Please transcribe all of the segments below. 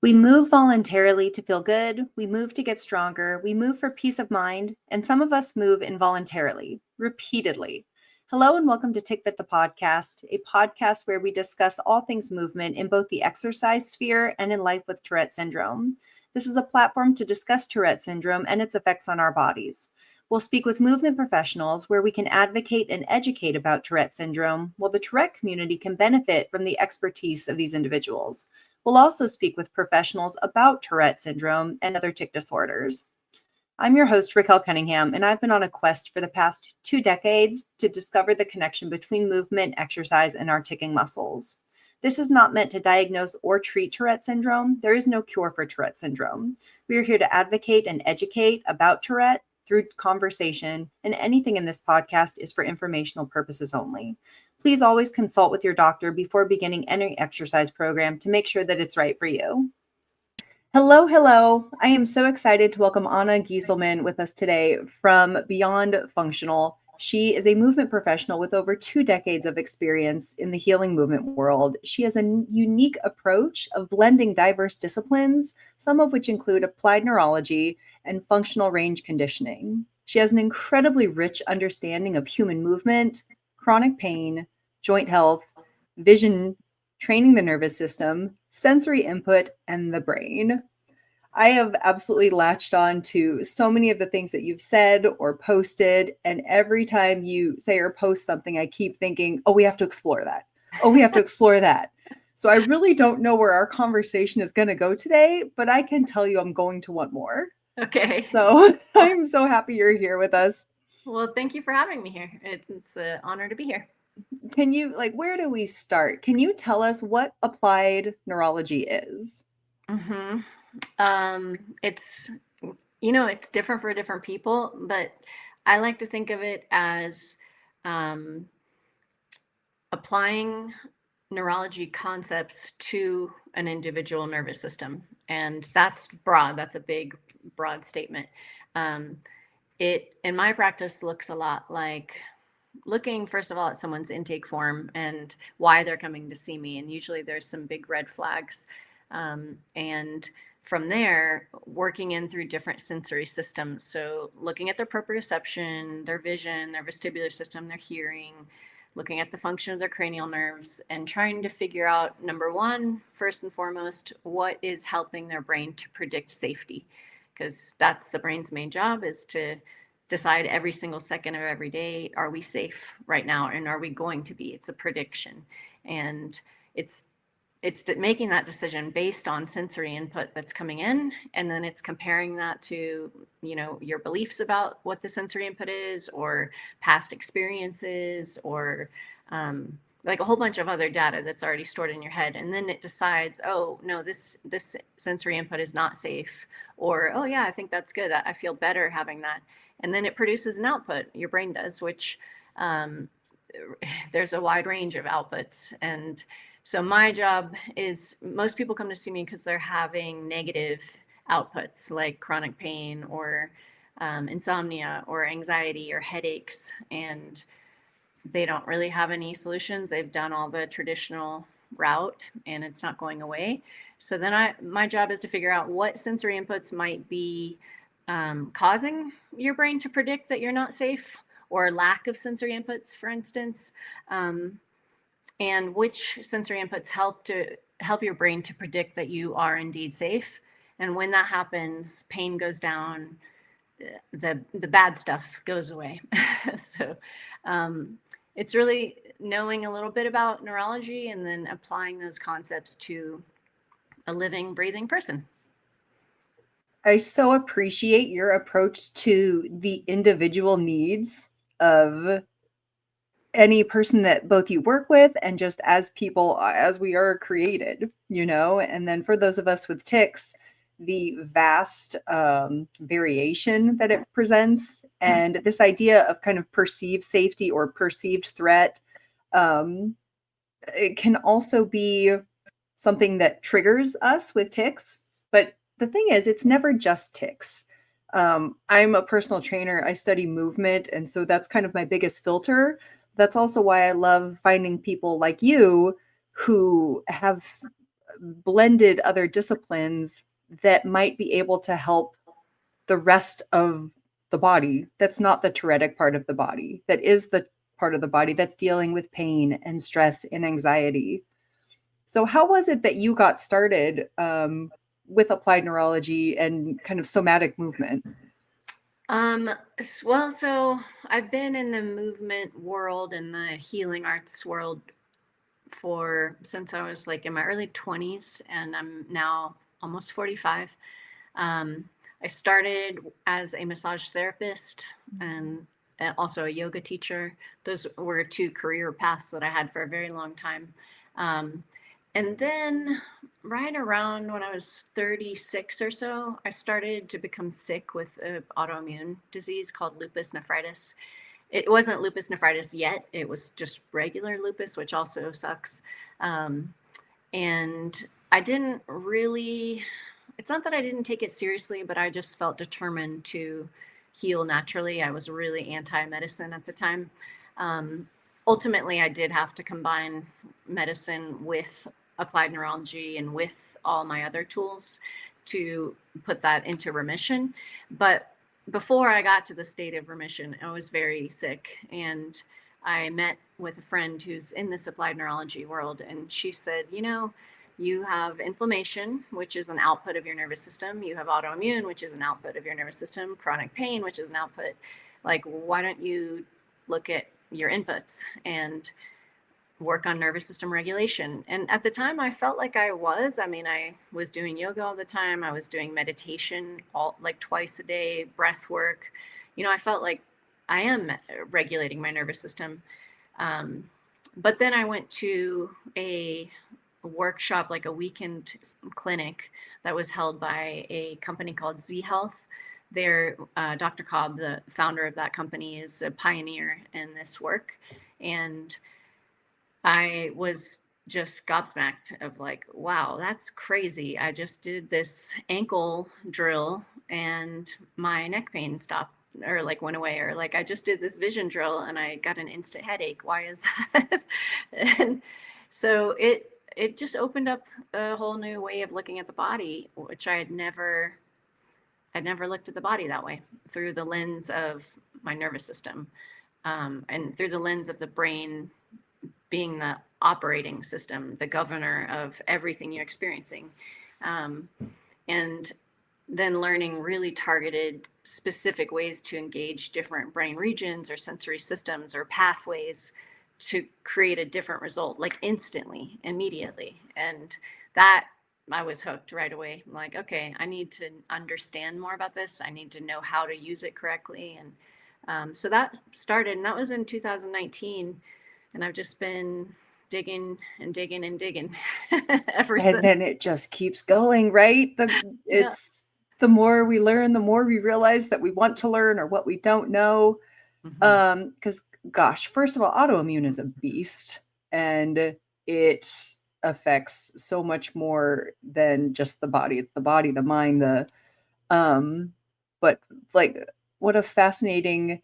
We move voluntarily to feel good, we move to get stronger, we move for peace of mind, and some of us move involuntarily, repeatedly. Hello and welcome to Tick Fit the podcast, a podcast where we discuss all things movement in both the exercise sphere and in life with Tourette Syndrome. This is a platform to discuss Tourette Syndrome and its effects on our bodies. We'll speak with movement professionals where we can advocate and educate about Tourette Syndrome, while the Tourette community can benefit from the expertise of these individuals. We'll also speak with professionals about Tourette syndrome and other tic disorders. I'm your host, Raquel Cunningham, and I've been on a quest for the past 2 decades to discover the connection between movement, exercise, and our ticking muscles. This is not meant to diagnose or treat Tourette syndrome. There is no cure for Tourette syndrome. We are here to advocate and educate about Tourette through conversation, and anything in this podcast is for informational purposes only. Please always consult with your doctor before beginning any exercise program to make sure that it's right for you. Hello. I am so excited to welcome Anna Gieselman with us today from Beyond Functional. She is a movement professional with over 2 decades of experience in the healing movement world. She has a unique approach of blending diverse disciplines, some of which include applied neurology and functional range conditioning. She has an incredibly rich understanding of human movement, chronic pain, joint health, vision, training the nervous system, sensory input, and the brain. I have absolutely latched on to so many of the things that you've said or posted. And every time you say or post something, I keep thinking, oh, we have to explore that. Oh, we have to explore that. So I really don't know where our conversation is going to go today, but I can tell you I'm going to want more. Okay. So I'm so happy you're here with us. Well, thank you for having me here. It's an honor to be here. Can you, where do we start? Can you tell us what applied neurology is? It's, it's different for different people, but I like to think of it as applying neurology concepts to an individual nervous system. And that's broad. That's a big, broad statement. It, in my practice, looks a lot like looking, first of all, at someone's intake form and why they're coming to see me. And usually there's some big red flags. And from there, working in through different sensory systems. So looking at their proprioception, their vision, their vestibular system, their hearing, looking at the function of their cranial nerves, and trying to figure out, number one, first and foremost, what is helping their brain to predict safety. Because that's the brain's main job, is to decide every single second of every day, are we safe right now? And are we going to be? It's a prediction. And it's making that decision based on sensory input that's coming in. And then it's comparing that to, your beliefs about what the sensory input is, or past experiences, or like a whole bunch of other data that's already stored in your head. And then it decides, oh, no, this sensory input is not safe. Or, oh, yeah, I think that's good. I feel better having that. And then it produces an output, your brain does, which there's a wide range of outputs. And so my job is, most people come to see me because they're having negative outputs like chronic pain or insomnia or anxiety or headaches, and they don't really have any solutions. They've done all the traditional route and it's not going away. So then my job is to figure out what sensory inputs might be causing your brain to predict that you're not safe, or lack of sensory inputs, for instance, and which sensory inputs help your brain to predict that you are indeed safe. And when that happens, pain goes down, the bad stuff goes away. So it's really knowing a little bit about neurology and then applying those concepts to a living, breathing person. I so appreciate your approach to the individual needs of any person that both you work with and just as people, as we are created, and then for those of us with tics, the vast variation that it presents, and this idea of kind of perceived safety or perceived threat, it can also be something that triggers us with tics. But the thing is, it's never just tics. I'm a personal trainer. I study movement. And so that's kind of my biggest filter. That's also why I love finding people like you who have blended other disciplines that might be able to help the rest of the body. That's not the Tourettic part of the body. That is the part of the body that's dealing with pain and stress and anxiety. So how was it that you got started with applied neurology and kind of somatic movement? Well, so I've been in the movement world and the healing arts world for since I was like in my early 20s, and I'm now almost 45. I started as a massage therapist and also a yoga teacher. Those were two career paths that I had for a very long time. And then right around when I was 36 or so, I started to become sick with an autoimmune disease called lupus nephritis. It wasn't lupus nephritis yet. It was just regular lupus, which also sucks. And I didn't really, it's not that I didn't take it seriously, but I just felt determined to heal naturally. I was really anti-medicine at the time. Ultimately, I did have to combine medicine with applied neurology and with all my other tools to put that into remission. But before I got to the state of remission, I was very sick, and I met with a friend who's in this applied neurology world, and she said, you have inflammation, which is an output of your nervous system. You have autoimmune, which is an output of your nervous system. Chronic pain, which is an output. Like, why don't you look at your inputs and work on nervous system regulation? And at the time, I felt like I was doing yoga all the time. I was doing meditation like twice a day, breath work. I felt like I am regulating my nervous system. But then I went to a workshop, like a weekend clinic that was held by a company called Z Health. Dr. Cobb, the founder of that company, is a pioneer in this work. And I was just gobsmacked of like, wow, that's crazy. I just did this ankle drill and my neck pain stopped or like went away, or like I just did this vision drill and I got an instant headache. Why is that? And so it just opened up a whole new way of looking at the body, which I'd never looked at the body that way, through the lens of my nervous system, and through the lens of the brain being the operating system, the governor of everything you're experiencing. And then learning really targeted, specific ways to engage different brain regions or sensory systems or pathways to create a different result, like instantly, immediately. And that, I was hooked right away. I'm like, okay, I need to understand more about this. I need to know how to use it correctly. And so that started, and that was in 2019. And I've just been digging and digging and digging ever since. And then it just keeps going, right? The more we learn, the more we realize that we want to learn or what we don't know. Because gosh, first of all, autoimmune is a beast, and it affects so much more than just the body. It's the body, the mind, but like, what a fascinating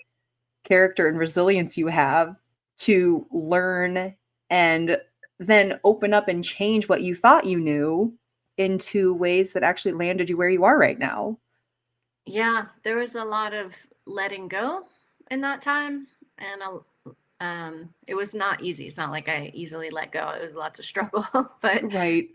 character and resilience you have to learn and then open up and change what you thought you knew into ways that actually landed you where you are right now. Yeah, there was a lot of letting go in that time, and it was not easy. It's not like I easily let go. It was lots of struggle, but Right.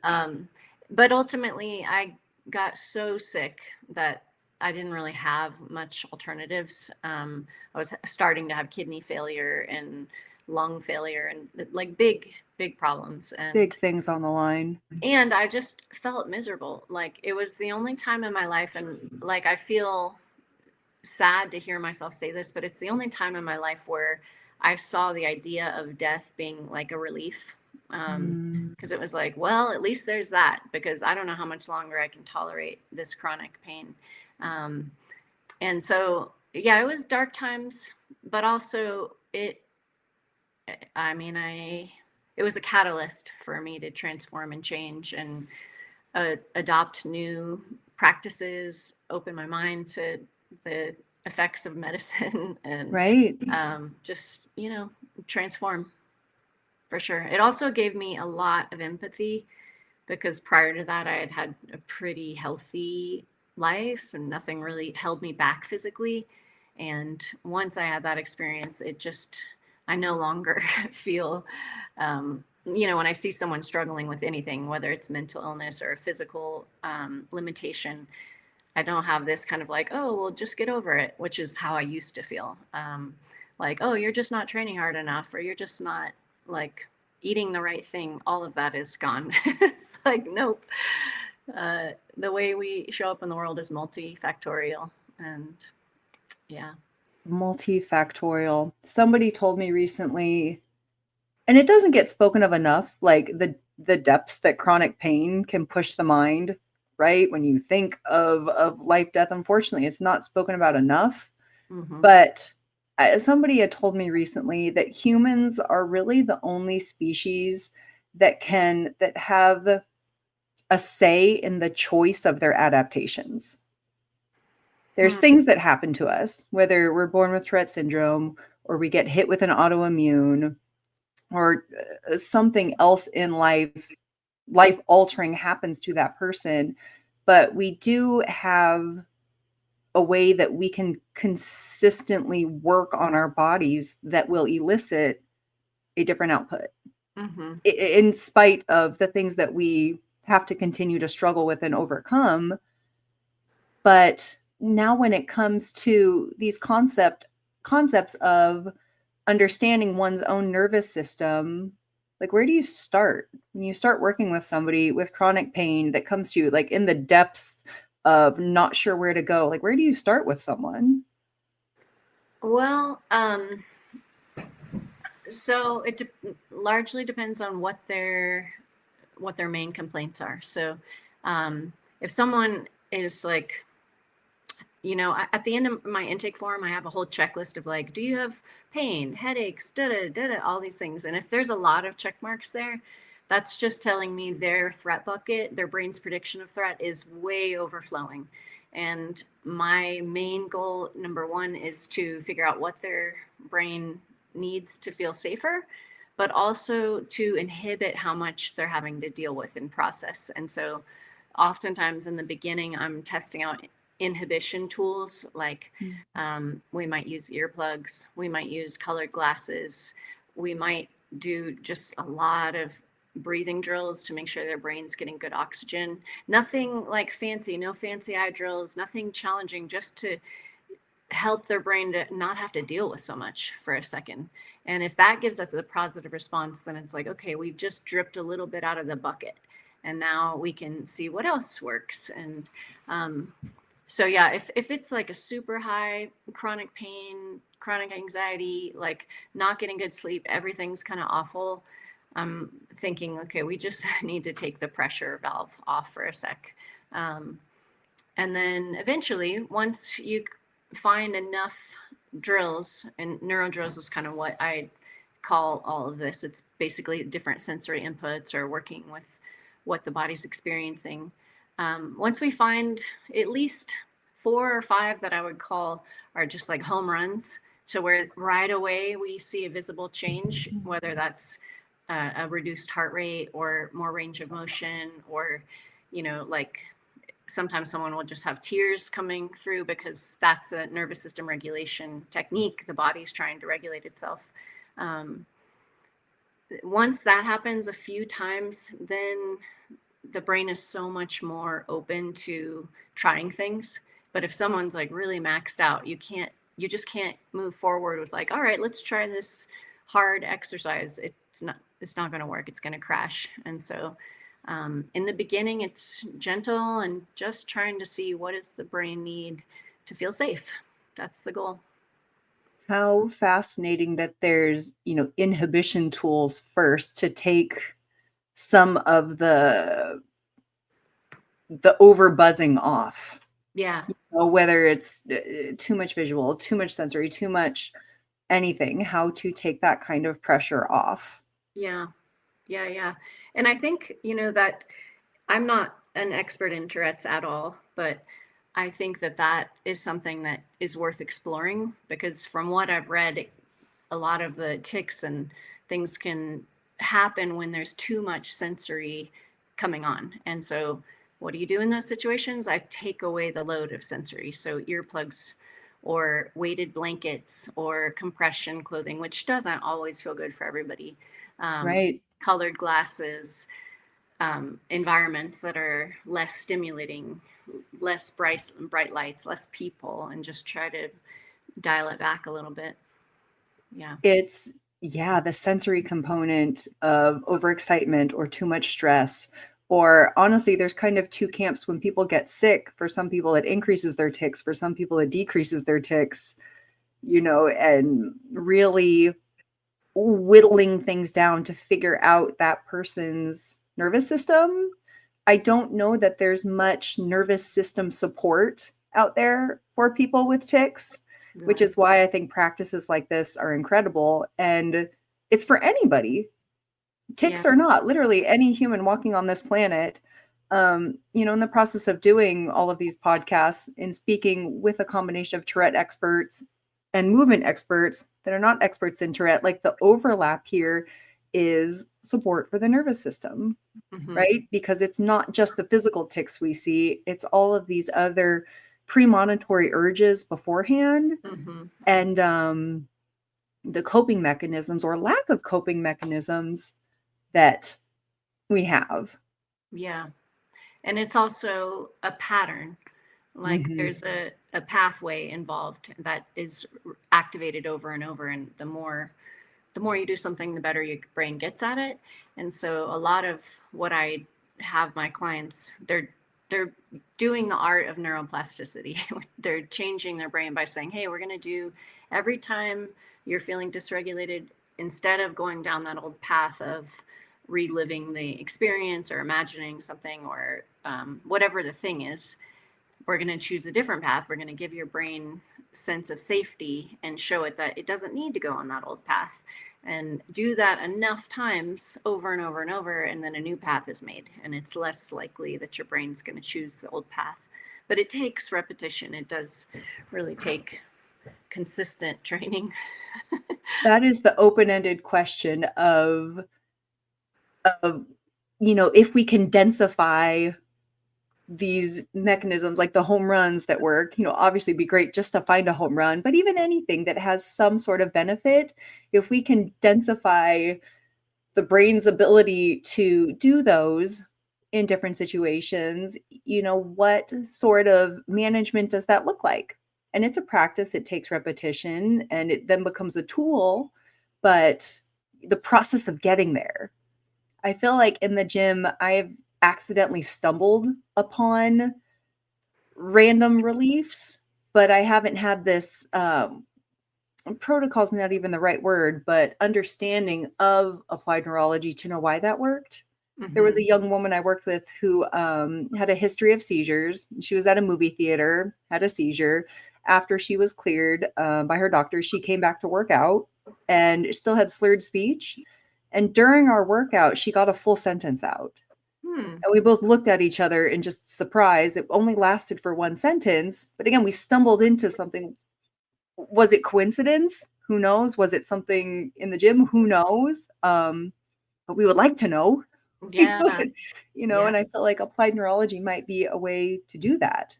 But ultimately, I got so sick that I didn't really have much alternatives. I was starting to have kidney failure and lung failure and like big problems, and Big things on the line. And I just felt miserable. Like, it was the only time in my life, and like, I feel sad to hear myself say this, but it's the only time in my life where I saw the idea of death being like a relief. Because it was like, well, at least there's that, because I don't know how much longer I can tolerate this chronic pain. And so, yeah, it was dark times, but also it was a catalyst for me to transform and change and adopt new practices, open my mind to the effects of medicine, and Right. Just, transform, for sure. It also gave me a lot of empathy because prior to that, I had had a pretty healthy life and nothing really held me back physically. And once I had that experience, I no longer feel, when I see someone struggling with anything, whether it's mental illness or a physical limitation, I don't have this kind of like, oh, well, just get over it, which is how I used to feel. Like, oh, you're just not training hard enough, or you're just not like eating the right thing. All of that is gone. It's like, nope. The way we show up in the world is multifactorial. And yeah. Multifactorial. Somebody told me recently, and it doesn't get spoken of enough, like the depths that chronic pain can push the mind, right? When you think of life, death, unfortunately, it's not spoken about enough. Mm-hmm. But somebody had told me recently that humans are really the only species that have a say in the choice of their adaptations. There's things that happen to us, whether we're born with Tourette syndrome or we get hit with an autoimmune or something else in life altering happens to that person. But we do have a way that we can consistently work on our bodies that will elicit a different output, in spite of the things that we have to continue to struggle with and overcome. But now when it comes to these concepts of understanding one's own nervous system, like, where do you start when you start working with somebody with chronic pain that comes to you like in the depths of not sure where to go? Like, where do you start with someone? Well, so it largely depends on what their main complaints are. So if someone is like, at the end of my intake form, I have a whole checklist of like, do you have pain, headaches, all these things. And if there's a lot of check marks there, that's just telling me their threat bucket, their brain's prediction of threat is way overflowing. And my main goal, number one, is to figure out what their brain needs to feel safer, but also to inhibit how much they're having to deal with and process. And so oftentimes in the beginning, I'm testing out inhibition tools, like we might use earplugs, we might use colored glasses, we might do just a lot of breathing drills to make sure their brain's getting good oxygen. Nothing like fancy, no fancy eye drills, nothing challenging, just to help their brain to not have to deal with so much for a second. And if that gives us a positive response, then it's like, okay, we've just dripped a little bit out of the bucket, and now we can see what else works. And so yeah, if it's like a super high chronic pain, chronic anxiety, like not getting good sleep, everything's kind of awful, I'm thinking, okay, we just need to take the pressure valve off for a sec. And then eventually, once you find enough drills, and neuro drills is kind of what I call all of this. It's basically different sensory inputs or working with what the body's experiencing. Once we find at least 4 or 5 that I would call are just like home runs, so where right away we see a visible change, whether that's a reduced heart rate or more range of motion, or, like sometimes someone will just have tears coming through because that's a nervous system regulation technique. The body's trying to regulate itself. Once that happens a few times, then the brain is so much more open to trying things. But if someone's like really maxed out, you just can't move forward with like, all right, let's try this hard exercise. It's not going to work. It's going to crash. And so in the beginning, it's gentle and just trying to see what does the brain need to feel safe. That's the goal. How fascinating that there's, inhibition tools first to take some of the over buzzing off. Yeah. Whether it's too much visual, too much sensory, too much anything, how to take that kind of pressure off. Yeah. And I think, that I'm not an expert in Tourette's at all, but I think that is something that is worth exploring, because from what I've read, a lot of the tics and things can happen when there's too much sensory coming on. And so what do you do in those situations? I take away the load of sensory. So earplugs or weighted blankets or compression clothing, which doesn't always feel good for everybody. Right. Colored glasses, environments that are less stimulating, less bright lights, less people, and just try to dial it back a little bit. Yeah. It's, yeah, the sensory component of overexcitement or too much stress. Or honestly, there's kind of two camps when people get sick. For some people, it increases their tics. For some people, it decreases their tics, and really whittling things down to figure out that person's nervous system. I don't know that there's much nervous system support out there for people with tics, which Right. is why I think practices like this are incredible. And it's for anybody, Yeah. tics or not, literally any human walking on this planet. In the process of doing all of these podcasts and speaking with a combination of Tourette experts and movement experts that are not experts in Tourette, like the overlap here is support for the nervous system, Mm-hmm. right? Because it's not just the physical tics we see, it's all of these other premonitory urges beforehand, Mm-hmm. and the coping mechanisms or lack of coping mechanisms that we have. Yeah. And it's also a pattern. Like there's a pathway involved that is activated over and over. And the more you do something, the better your brain gets at it. And so a lot of what I have my clients, they're doing the art of neuroplasticity. They're changing their brain by saying, hey, we're going to do every time you're feeling dysregulated, instead of going down that old path of reliving the experience or imagining something or whatever the thing is, we're going to choose a different path. We're going to give your brain sense of safety and show it that it doesn't need to go on that old path, and do that enough times over and over and over, and then a new path is made, and it's less likely that your brain's going to choose the old path. But it takes repetition. It does really take consistent training. That is the open-ended question of if we can densify these mechanisms, like the home runs that work, obviously it'd be great just to find a home run, but even anything that has some sort of benefit, if we can densify the brain's ability to do those in different situations, what sort of management does that look like? And it's a practice, it takes repetition, and it then becomes a tool, but the process of getting there, I feel like in the gym, I've accidentally stumbled upon random reliefs, but I haven't had this protocol's not even the right word, but understanding of applied neurology to know why that worked. There was a young woman I worked with who had a history of seizures. She was at a movie theater, had a seizure. After she was cleared by her doctor, she came back to work out and still had slurred speech. And during our workout, she got a full sentence out. And we both looked at each other in just surprise. It only lasted for one sentence. But again, we stumbled into something. Was it coincidence? Who knows? Was it something in the gym? Who knows? But we would like to know. Yeah. And I feel like applied neurology might be a way to do that.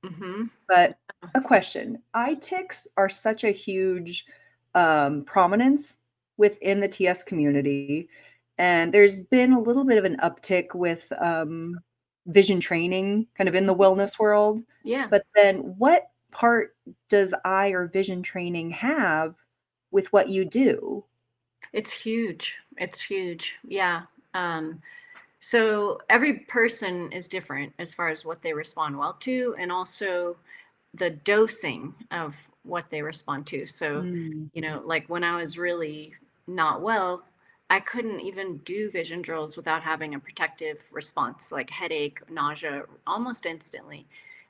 Mm-hmm. But a question. Eye tics are such a huge prominence within the TS community. And there's been a little bit of an uptick with vision training kind of in the wellness world. Yeah. But then what part does eye or vision training have with what you do? It's huge. It's huge. Yeah. So every person is different as far as what they respond well to, and also the dosing of what they respond to. So, like when I was really not well, I couldn't even do vision drills without having a protective response, like headache, nausea, almost instantly.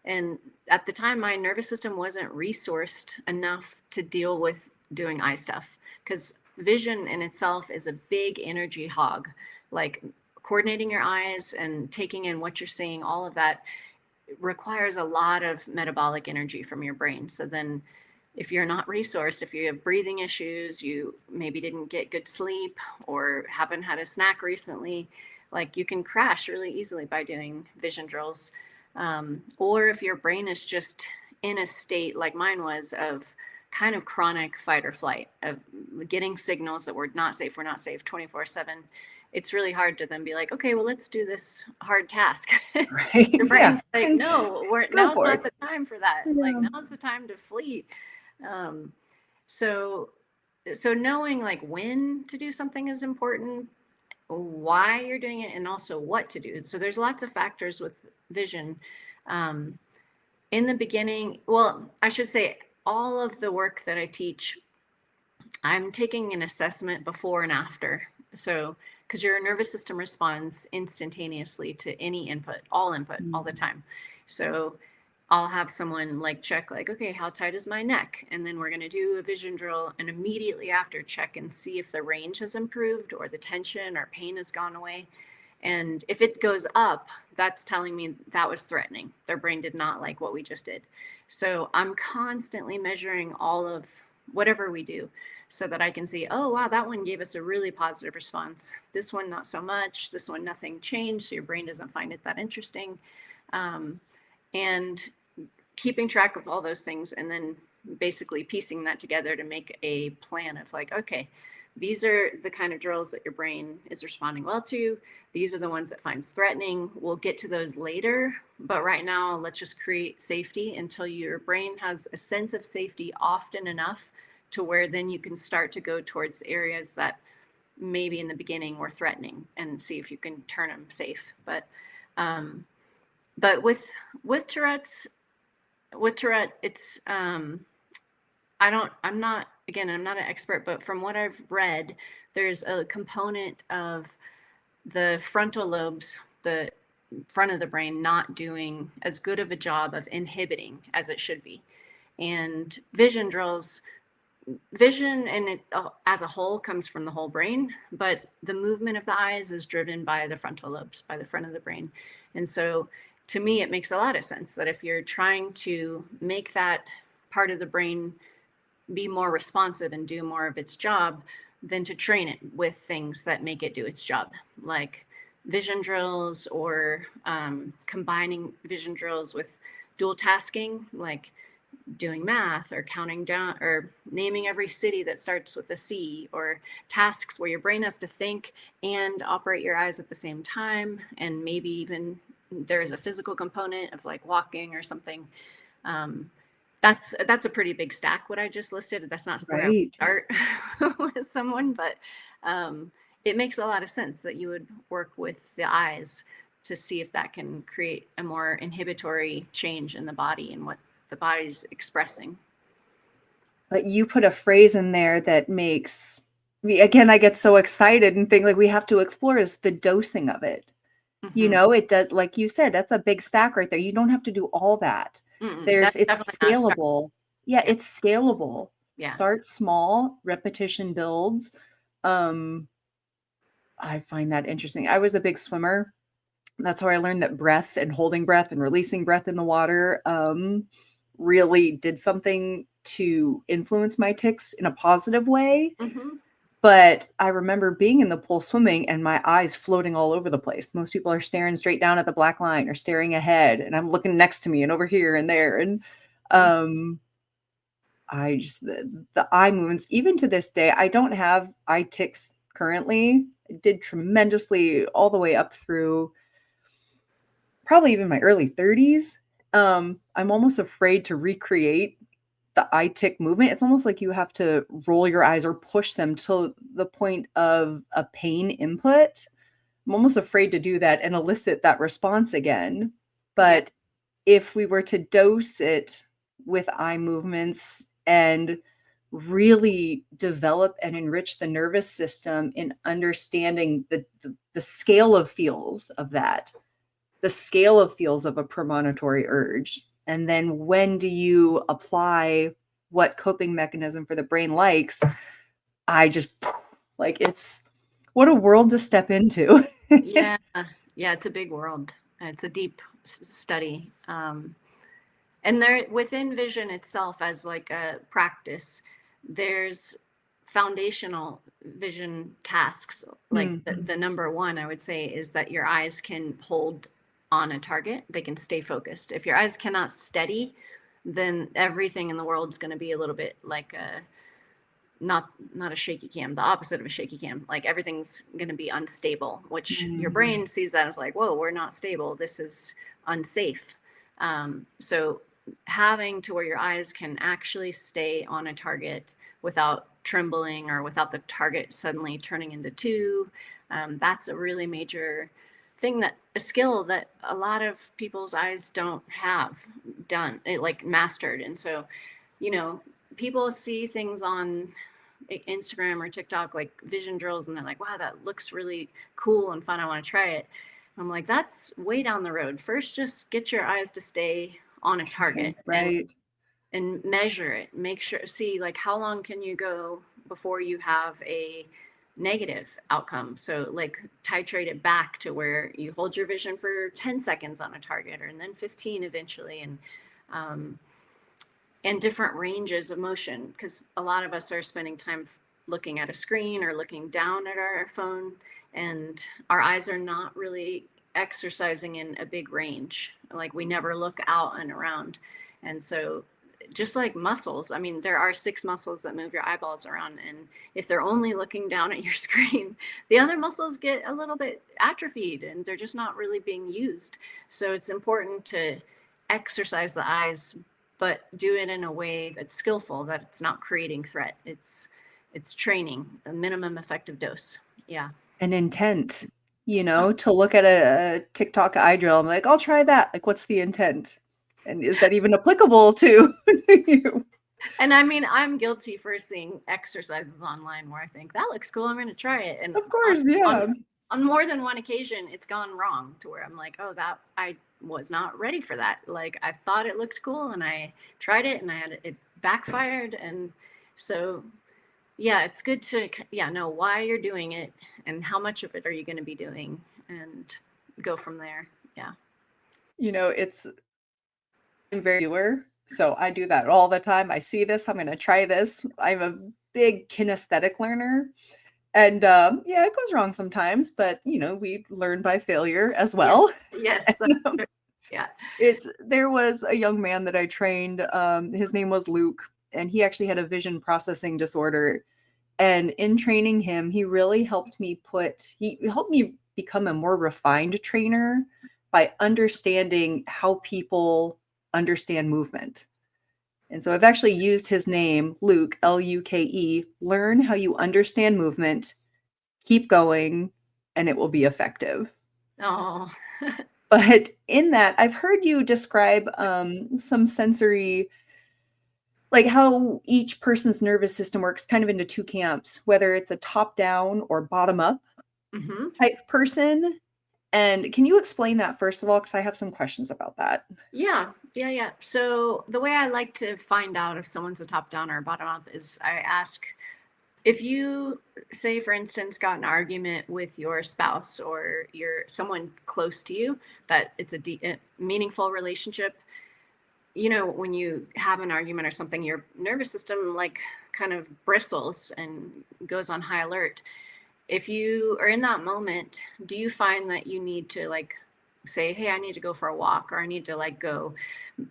And at the time, my nervous system wasn't resourced enough to deal with doing eye stuff, because vision in itself is a big energy hog. Like coordinating your eyes and taking in what you're seeing, all of that requires a lot of metabolic energy from your brain. So then if you're not resourced, if you have breathing issues, you maybe didn't get good sleep or haven't had a snack recently, Like you can crash really easily by doing vision drills. Or if your brain is just in a state like mine was of kind of chronic fight or flight, of getting signals that we're not safe 24/7, it's really hard to then be like, okay, well, let's do this hard task. Right. Your Yeah. brain's like, And no, go now's for not it. the time for that. Like Yeah. now's the time to flee. Um, so so knowing like when to do something is important, why you're doing it, and also what to do. So there's lots of factors with vision. Um, in the beginning, well, I should say all of the work that I teach, I'm taking an assessment before and after. So, because your nervous system responds instantaneously to any input, all the time. So, I'll have someone like check, like, okay, how tight is my neck? And then we're going to do a vision drill, and immediately after, check and see if the range has improved or the tension or pain has gone away. And if it goes up, that's telling me that was threatening. Their brain did not like what we just did. So I'm constantly measuring all of whatever we do so that I can see, oh, wow, that one gave us a really positive response. This one, not so much. This one, nothing changed. So your brain doesn't find it that interesting. And keeping track of all those things and then basically piecing that together to make a plan of like, okay, these are the kind of drills that your brain is responding well to. These are the ones that finds threatening. We'll get to those later, but right now let's just create safety until your brain has a sense of safety often enough to where then you can start to go towards areas that maybe in the beginning were threatening and see if you can turn them safe. But with Tourette's, with Tourette, it's I'm not, again, I'm not an expert, but from what I've read, there's a component of the frontal lobes, the front of the brain, not doing as good of a job of inhibiting as it should be. And vision drills, vision and it as a whole comes from the whole brain, but the movement of the eyes is driven by the frontal lobes, by the front of the brain. And so to me, it makes a lot of sense that if you're trying to make that part of the brain be more responsive and do more of its job, than to train it with things that make it do its job, like vision drills or combining vision drills with dual tasking, like doing math or counting down or naming every city that starts with a C, or tasks where your brain has to think and operate your eyes at the same time. And maybe even there's a physical component of like walking or something. That's a pretty big stack, what I just listed. That's not where I would Right. start with someone, but it makes a lot of sense that you would work with the eyes to see if that can create a more inhibitory change in the body and what the body's expressing. But you put a phrase in there that makes me, again, I get so excited and think like we have to explore is the dosing of it. You Mm-hmm. know, it does, like you said, that's a big stack right there. You don't have to do all that. That's It's definitely not start. scalable. Yeah, Yeah. it's scalable. Yeah. Start small, repetition builds. Um, I find that interesting. I was a big swimmer. That's how I learned that breath and holding breath and releasing breath in the water really did something to influence my tics in a positive way. Mm-hmm. But I remember being in the pool swimming and my eyes floating all over the place. Most people are staring straight down at the black line or staring ahead, and I'm looking next to me and over here and there. And I just the eye movements, even to this day, I don't have eye tics currently. I did tremendously all the way up through probably even my early 30s. I'm almost afraid to recreate the eye tick movement. It's almost like you have to roll your eyes or push them to the point of a pain input. I'm almost afraid to do that and elicit that response again. Yeah. But if we were to dose it with eye movements and really develop and enrich the nervous system in understanding the scale of feels of that, the scale of feels of a premonitory urge, and then when do you apply what coping mechanism for the brain likes, I just like, it's what a world to step into. Yeah. Yeah. It's a big world. It's a deep study. And there within vision itself as like a practice, there's foundational vision tasks, like the number one, I would say, is that your eyes can hold on a target. They can stay focused. If your eyes cannot steady, then everything in the world is going to be a little bit like a not a shaky cam, the opposite of a shaky cam. Like everything's going to be unstable, which your brain sees that as like, whoa, we're not stable. This is unsafe. So having to where your eyes can actually stay on a target without trembling or without the target suddenly turning into two, that's a really major thing, that a skill that a lot of people's eyes don't have done, it like mastered. And so, you know, people see things on Instagram or TikTok, like vision drills, and they're like, wow, that looks really cool and fun. I want to try it. I'm like, that's way down the road. First, just get your eyes to stay on a target, right? And measure it. Make sure, see, like, how long can you go before you have a negative outcome? So, like, titrate it back to where you hold your vision for 10 seconds on a target, and then 15 eventually, and different ranges of motion, because a lot of us are spending time looking at a screen or looking down at our phone, and our eyes are not really exercising in a big range. Like, we never look out and around. And so, just like muscles, I mean, there are 6 muscles that move your eyeballs around, and if they're only looking down at your screen, the other muscles get a little bit atrophied and they're just not really being used. So it's important to exercise the eyes, but do it in a way that's skillful, that it's not creating threat. It's training, a minimum effective dose. Yeah. An intent, to look at a TikTok eye drill. I'm like, I'll try that. Like, what's the intent? And is that even applicable to you? And I mean, I'm guilty for seeing exercises online where I think that looks cool, I'm going to try it. And Of course, yeah. On more than one occasion, it's gone wrong to where I'm like, oh, that I was not ready for that. Like, I thought it looked cool and I tried it and it backfired. And so, yeah, it's good to know why you're doing it and how much of it are you going to be doing, and go from there. Yeah. It's very viewer, so I do that all the time. I see this, I'm going to try this. I'm a big kinesthetic learner. And yeah, it goes wrong sometimes, but we learn by failure as well. Yes. And, yeah. There was a young man that I trained. His name was Luke, and he actually had a vision processing disorder. And in training him, he really helped me become a more refined trainer by understanding how people understand movement. And so I've actually used his name, Luke, Luke, learn how you understand movement, keep going, and it will be effective. Oh. But in that, I've heard you describe some sensory, like how each person's nervous system works kind of into 2 camps, whether it's a top-down or bottom-up type person. And can you explain that first of all? Because I have some questions about that. Yeah. So the way I like to find out if someone's a top down or a bottom up is I ask, if you, say, for instance, got an argument with your spouse or someone close to you, that it's a meaningful relationship. When you have an argument or something, your nervous system like kind of bristles and goes on high alert. If you are in that moment, do you find that you need to like say, hey, I need to go for a walk, or I need to like go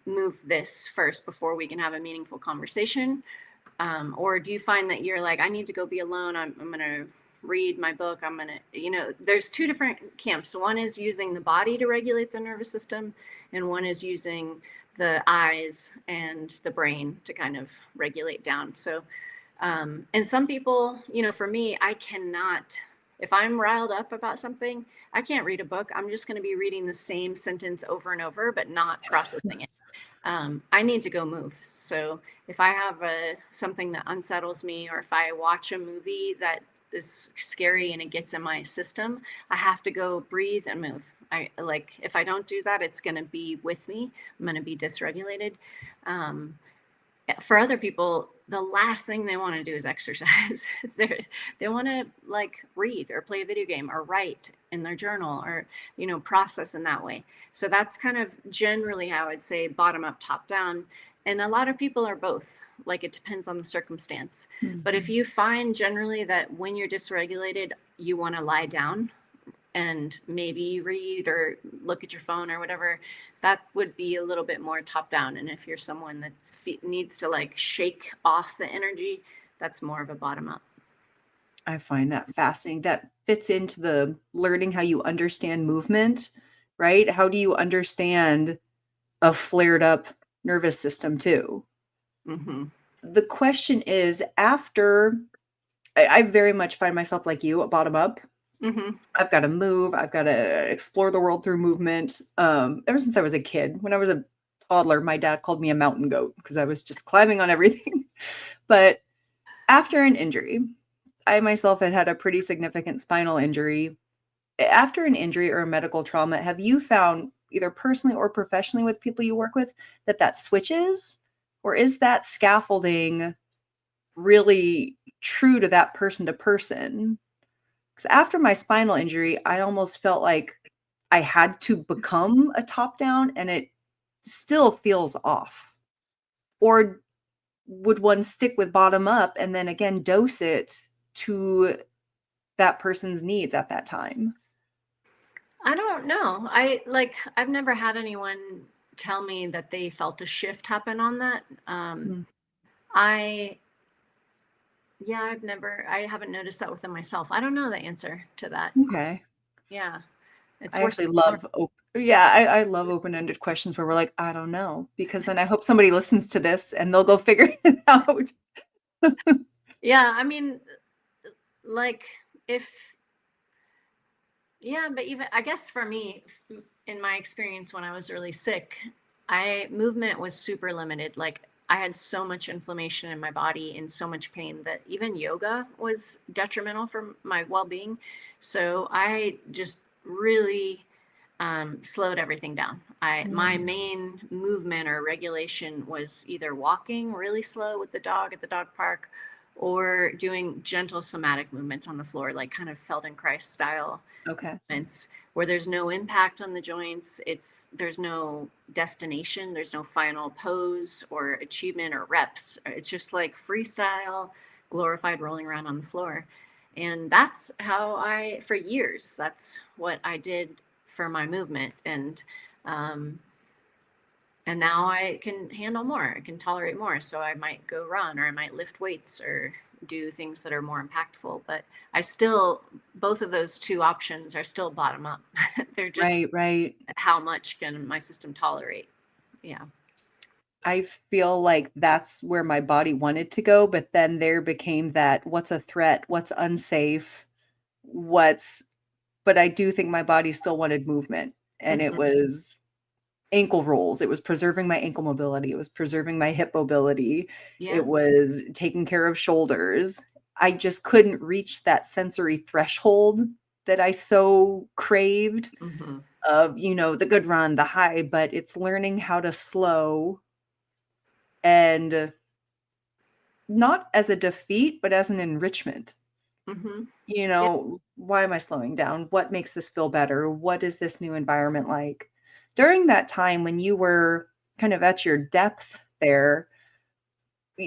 move this first before we can have a meaningful conversation? Or do you find that you're like, I need to go be alone. I'm going to read my book. I'm going to, there's 2 different camps. One is using the body to regulate the nervous system, and one is using the eyes and the brain to kind of regulate down. So, and some people, for me, I cannot, if I'm riled up about something, I can't read a book. I'm just going to be reading the same sentence over and over, but not processing it. I need to go move. So if I have something that unsettles me, or if I watch a movie that is scary and it gets in my system, I have to go breathe and move. If I don't do that, it's going to be with me. I'm going to be dysregulated. For other people, the last thing they want to do is exercise. They want to like read or play a video game or write in their journal, or, process in that way. So that's kind of generally how I'd say bottom up, top down. And a lot of people are both. Like, it depends on the circumstance. But if Mhm. you find generally that when you're dysregulated, you want to lie down and maybe read or look at your phone or whatever, that would be a little bit more top down. And if you're someone that needs to like shake off the energy, that's more of a bottom up. I find that fascinating. That fits into the learning how you understand movement, right? How do you understand a flared up nervous system too? Mm-hmm. The question is, after I very much find myself like you, a bottom up. Mm-hmm. I've got to move. I've got to explore the world through movement. Ever since I was a kid, when I was a toddler, my dad called me a mountain goat because I was just climbing on everything. But after an injury, I myself had had a pretty significant spinal injury. After an injury or a medical trauma, have you found either personally or professionally with people you work with that that switches? Or is that scaffolding really true to that person to person? Because after my spinal injury, I almost felt like I had to become a top down and it still feels off. Or would one stick with bottom up and then again dose it to that person's needs at that time? I don't know. I've never had anyone tell me that they felt a shift happen on that. Mm, I Yeah, I haven't noticed that within myself. I don't know the answer to that. okay. Yeah, it's I worth actually exploring. love yeah, I love open-ended questions where we're like, I don't know, because then I hope somebody listens to this and they'll go figure it out. Yeah, I mean, like if yeah, but even I guess for me, in my experience when I was really sick, I movement was super limited. Like, I had so much inflammation in my body and so much pain that even yoga was detrimental for my well-being. So I just really slowed everything down. My Mm, main movement or regulation was either walking really slow with the dog at the dog park, or doing gentle somatic movements on the floor, like kind of Feldenkrais style okay. movements, where there's no impact on the joints. There's no destination, there's no final pose or achievement or reps. It's just like freestyle, glorified rolling around on the floor. And that's how for years, that's what I did for my movement. Um, and now I can handle more. I can tolerate more. So I might go run, or I might lift weights, or do things that are more impactful. But I still, both of those two options are still bottom up. They're just Right, right. how much can my system tolerate? Yeah. I feel like that's where my body wanted to go, but then there became that what's a threat, what's unsafe, what's but I do think my body still wanted movement, and it Mhm. was ankle rolls, it was preserving my ankle mobility, it was preserving my hip mobility, it Yeah. was taking care of shoulders. I just couldn't reach that sensory threshold that I so craved Hmm. of, the good run, the high, but it's learning how to slow and not as a defeat, but as an enrichment. Hmm. Yeah. Why am I slowing down? What makes this feel better? What is this new environment like? During that time when you were kind of at your depth there,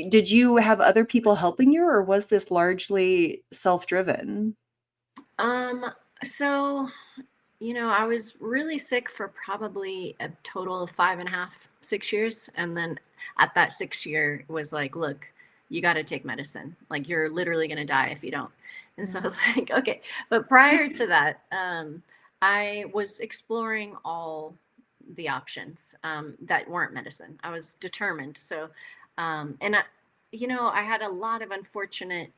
did you have other people helping you, or was this largely self-driven? Um, so, I was really sick for probably a total of 5.5, 6 years. And then at that 6 year, it was like, look, you got to take medicine. Like, you're literally going to die if you don't. And so I Mm. was like, okay. But prior to that, I was exploring all the options that weren't medicine. I was determined. So, and I had a lot of unfortunate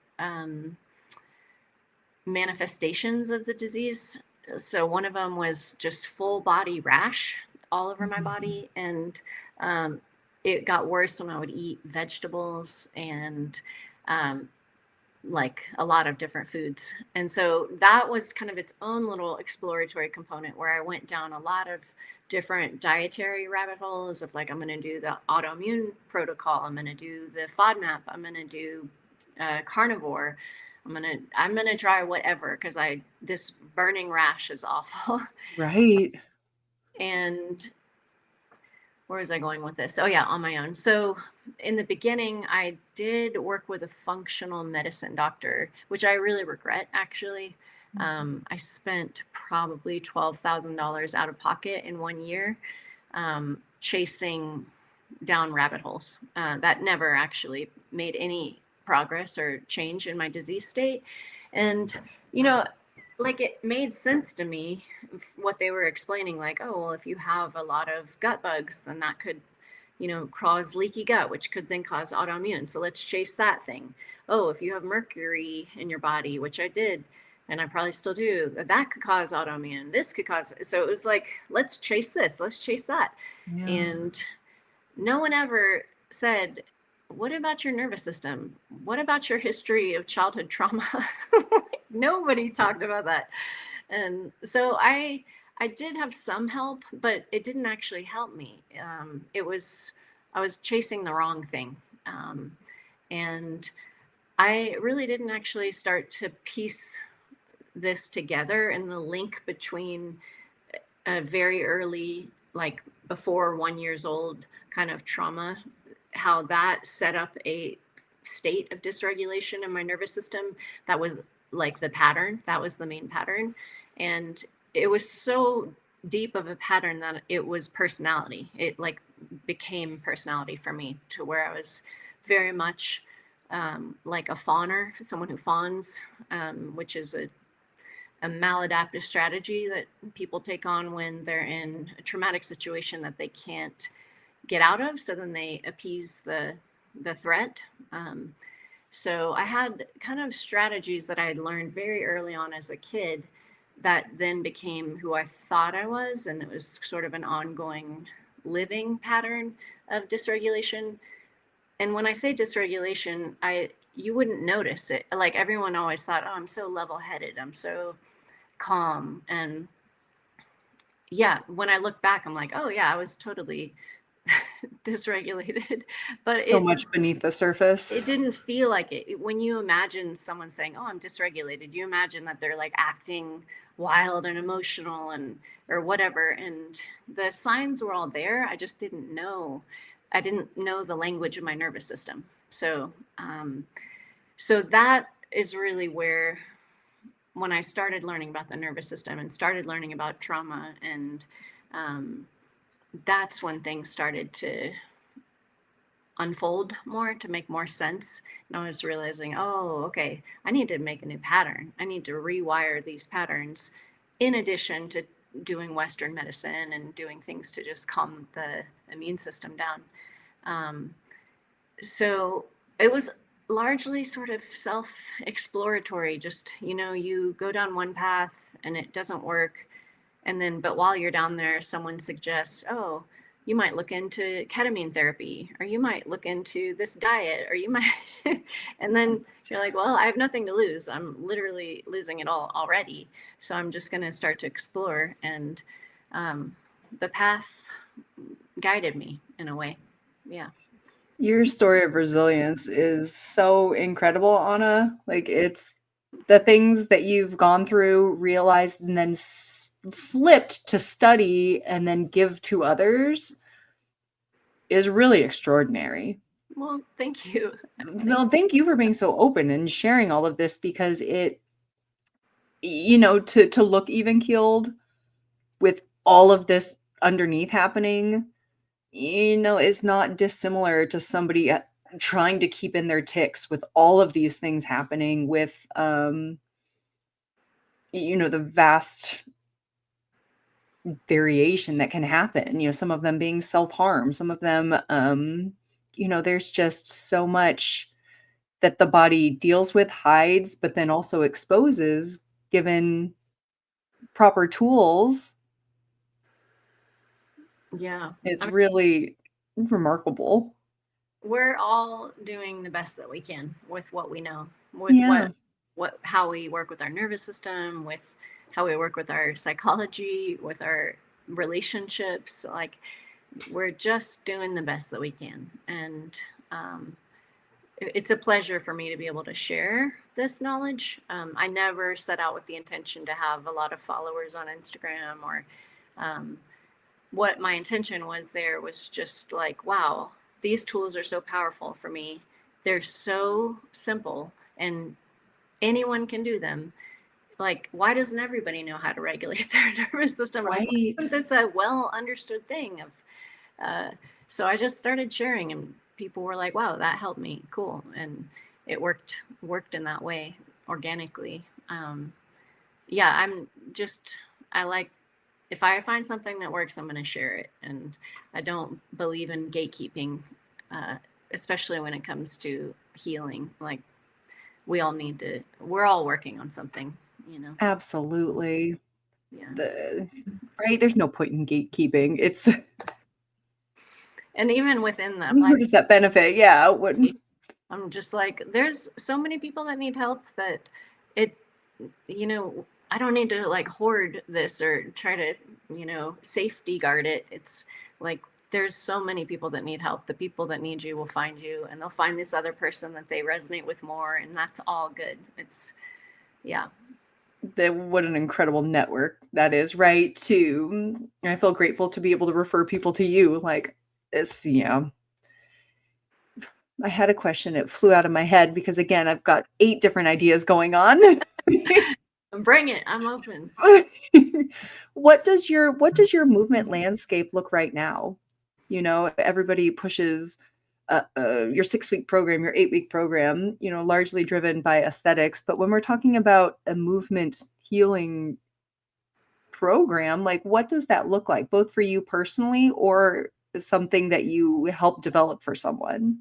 manifestations of the disease. So one of them was just full body rash all over my Mhm. body, and um, it got worse when I would eat vegetables and um, like a lot of different foods. And so that was kind of its own little exploratory component where I went down a lot of different dietary rabbit holes of like, I'm going to do the autoimmune protocol, I'm going to do the FODMAP, I'm going to do carnivore. I'm gonna try whatever because I this burning rash is awful. Right. And where was I going with this? Oh, yeah, on my own. So in the beginning, I did work with a functional medicine doctor, which I really regret, actually. I spent probably $12,000 out of pocket in 1 year chasing down rabbit holes that never actually made any progress or change in my disease state. And, you know, like it made sense to me what they were explaining, like, oh, well, if you have a lot of gut bugs, then that could, cause leaky gut, which could then cause autoimmune. So let's chase that thing. Oh, if you have mercury in your body, which I did, and I probably still do, that could cause autoimmune. This could cause. So it was like, let's chase this, let's chase that. Yeah. And no one ever said, what about your nervous system? What about your history of childhood trauma? Nobody talked about that. And so I did have some help, but it didn't actually help me. I was chasing the wrong thing. And I really didn't actually start to piece this together, and the link between a very early, like before 1 year old kind of trauma, how that set up a state of dysregulation in my nervous system. That was like the pattern. That was the main pattern. And it was so deep of a pattern that it was personality. It like became personality for me, to where I was very much like a fawner, someone who fawns, which is a maladaptive strategy that people take on when they're in a traumatic situation that they can't get out of. So then they appease the threat. So I had kind of strategies that I had learned very early on as a kid that then became who I thought I was. And it was sort of an ongoing living pattern of dysregulation. And when I say dysregulation, you wouldn't notice it. Like everyone always thought, oh, I'm so level-headed, I'm so calm. And yeah, when I look back, I'm like, oh yeah, I was totally dysregulated. But So much beneath the surface. it didn't feel like it. When you imagine someone saying, oh, I'm dysregulated, you imagine that they're like acting wild and emotional and or whatever. And the signs were all there. I just didn't know. I didn't know the language of my nervous system. So so that is really where, when I started learning about the nervous system and started learning about trauma, and that's when things started to unfold more, to make more sense. And I was realizing, oh, okay, I need to make a new pattern. I need to rewire these patterns, in addition to doing Western medicine and doing things to just calm the immune system down. So it was largely sort of self-exploratory. Just, you go down one path and it doesn't work. And then, but while you're down there, someone suggests, oh, you might look into ketamine therapy, or you might look into this diet, or you might, and then you're like, well, I have nothing to lose. I'm literally losing it all already. So I'm just going to start to explore. And the path guided me in a way. Yeah. Your story of resilience is so incredible, Anna. Like, it's the things that you've gone through, realized, and then flipped to study and then give to others is really extraordinary. Well, thank you. No, thank you for being so open and sharing all of this, because it, to look even keeled with all of this underneath happening, is not dissimilar to somebody trying to keep in their tics with all of these things happening, with the vast variation that can happen, some of them being self-harm, some of them there's just so much that the body deals with, hides, but then also exposes, given proper tools. Yeah. It's really remarkable. We're all doing the best that we can with what we know, with how we work with our nervous system, with how we work with our psychology, with our relationships. Like, we're just doing the best that we can. And it's a pleasure for me to be able to share this knowledge. I never set out with the intention to have a lot of followers on Instagram, or what my intention was there was just like, wow, these tools are so powerful for me. They're so simple and anyone can do them. Like, why doesn't everybody know how to regulate their nervous system? Like, why Right. isn't this a well understood thing? So I just started sharing, and people were like, wow, that helped me. Cool. And it worked in that way organically. Yeah, I like, if I find something that works, I'm going to share it. And I don't believe in gatekeeping, especially when it comes to healing. Like, we're all working on something, you know? Absolutely. Yeah. Right. There's no point in gatekeeping. It's And even within the who applied, does that benefit? Yeah. I'm just like, there's so many people that need help that it, I don't need to like hoard this or try to, safety guard it. It's like, there's so many people that need help. The people that need you will find you, and they'll find this other person that they resonate with more. And that's all good. Yeah. What an incredible network that is, right? I feel grateful to be able to refer people to you. Like this, I had a question. It flew out of my head because again, I've got 8 different ideas going on. Bring it. I'm open. What does your movement landscape look right now? Everybody pushes your 6-week program, your 8-week program, largely driven by aesthetics. But when we're talking about a movement healing program, like what does that look like, both for you personally or something that you help develop for someone?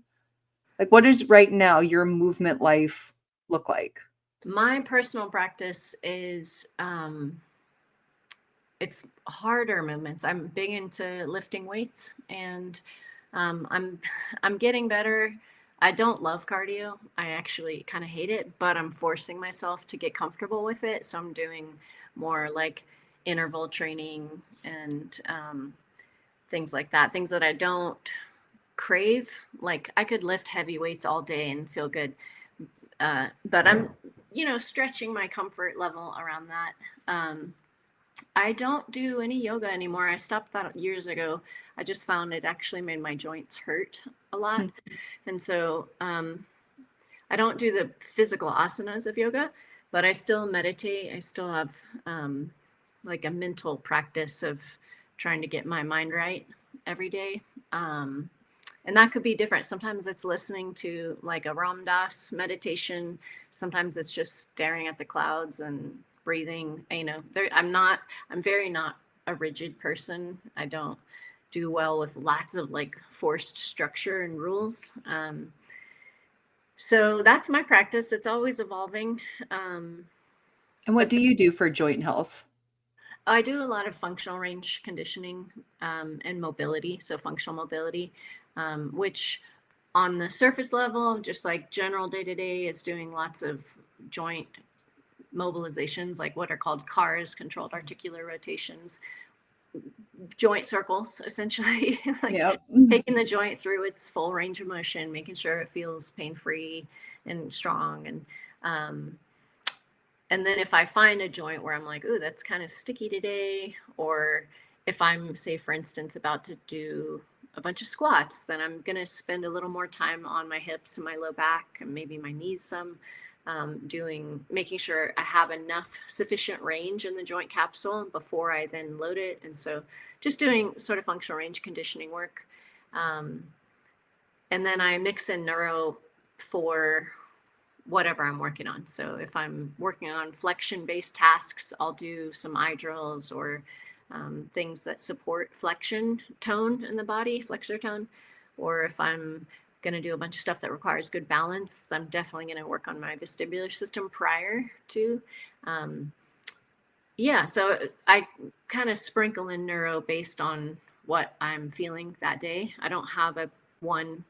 Like, what does right now your movement life look like? My personal practice is it's harder movements. I'm big into lifting weights, and I'm getting better. I don't love cardio. I actually kind of hate it, but I'm forcing myself to get comfortable with it. So I'm doing more like interval training and things like that. Things that I don't crave. Like, I could lift heavy weights all day and feel good, but I'm stretching my comfort level around that. I don't do any yoga anymore. I stopped that years ago. I just found it actually made my joints hurt a lot. And so I don't do the physical asanas of yoga, but I still meditate. I still have like a mental practice of trying to get my mind right every day. And that could be different. Sometimes it's listening to like a Ram Dass meditation. Sometimes it's just staring at the clouds and breathing. I'm very not a rigid person. I don't do well with lots of like forced structure and rules. So that's my practice. It's always evolving. And what do you do for joint health? I do a lot of functional range conditioning and mobility. So functional mobility, which on the surface level, just like general day-to-day, is doing lots of joint mobilizations, like what are called CARs, controlled articular rotations, joint circles, essentially. Like Yep. taking the joint through its full range of motion, making sure it feels pain-free and strong. And then if I find a joint where I'm like, ooh, that's kind of sticky today, or if I'm, say, for instance, about to do a bunch of squats, then I'm going to spend a little more time on my hips and my low back and maybe my knees some, making sure I have enough sufficient range in the joint capsule before I then load it. And so just doing sort of functional range conditioning work. And then I mix in neuro for whatever I'm working on. So if I'm working on flexion-based tasks, I'll do some eye drills or things that support flexion tone in the body, flexor tone. Or if I'm going to do a bunch of stuff that requires good balance, I'm definitely going to work on my vestibular system prior to. So I kind of sprinkle in neuro based on what I'm feeling that day. I don't have a one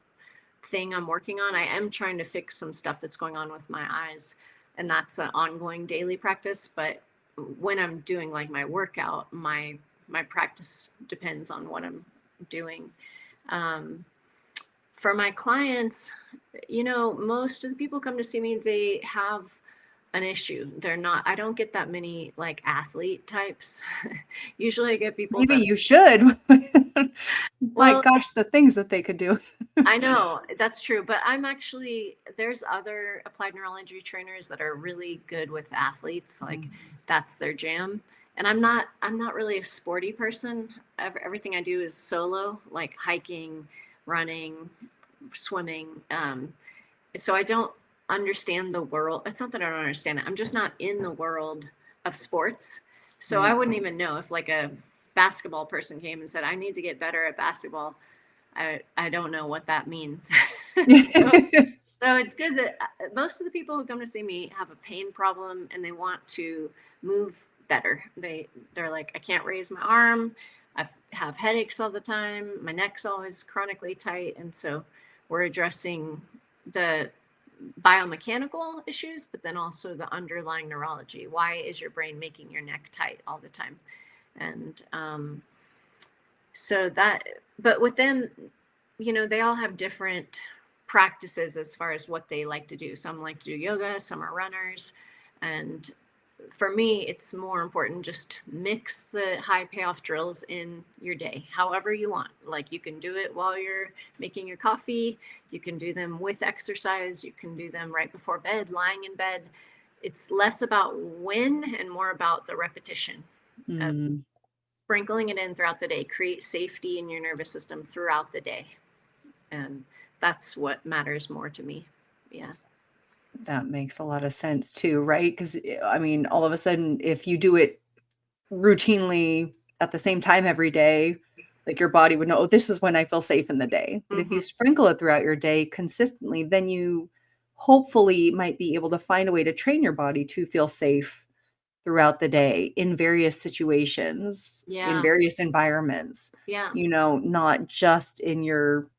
thing I'm working on. I am trying to fix some stuff that's going on with my eyes, and that's an ongoing daily practice. But when I'm doing like my workout, my practice depends on what I'm doing. For my clients, most of the people come to see me, they have an issue. They're not, I don't get that many like athlete types. Usually I get people Maybe that, you should. My well, gosh, the things that they could do. I know that's true, but I'm actually, there's other applied neurology trainers that are really good with athletes. Like that's their jam. And I'm not really a sporty person. Everything I do is solo, like hiking, running, swimming. So I don't understand the world. It's not that I don't understand it. I'm just not in the world of sports. So I Right. wouldn't even know if like a basketball person came and said, I need to get better at basketball. I don't know what that means. So it's good that most of the people who come to see me have a pain problem and they want to move better. They're like, I can't raise my arm. I have headaches all the time. My neck's always chronically tight. And so we're addressing the biomechanical issues, but then also the underlying neurology. Why is your brain making your neck tight all the time? And so that, but with them, they all have different practices as far as what they like to do. Some like to do yoga, some are runners. And for me, it's more important just mix the high payoff drills in your day, however you want. Like you can do it while you're making your coffee. You can do them with exercise. You can do them right before bed, lying in bed. It's less about when and more about the repetition of sprinkling it in throughout the day. Create safety in your nervous system throughout the day. And that's what matters more to me. Yeah. That makes a lot of sense too, right? Because I mean, all of a sudden, if you do it routinely at the same time every day, like your body would know, oh, this is when I feel safe in the day. But if you sprinkle it throughout your day consistently, then you hopefully might be able to find a way to train your body to feel safe throughout the day in various situations, in Yeah. various environments, Yeah. not just in your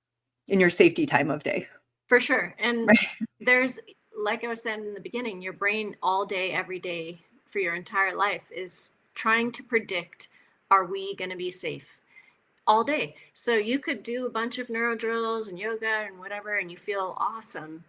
safety time of day. For sure. And Right. there's, like I was saying in the beginning, your brain all day, every day for your entire life is trying to predict, are we going to be safe all day? So you could do a bunch of neuro drills and yoga and whatever, and you feel awesome.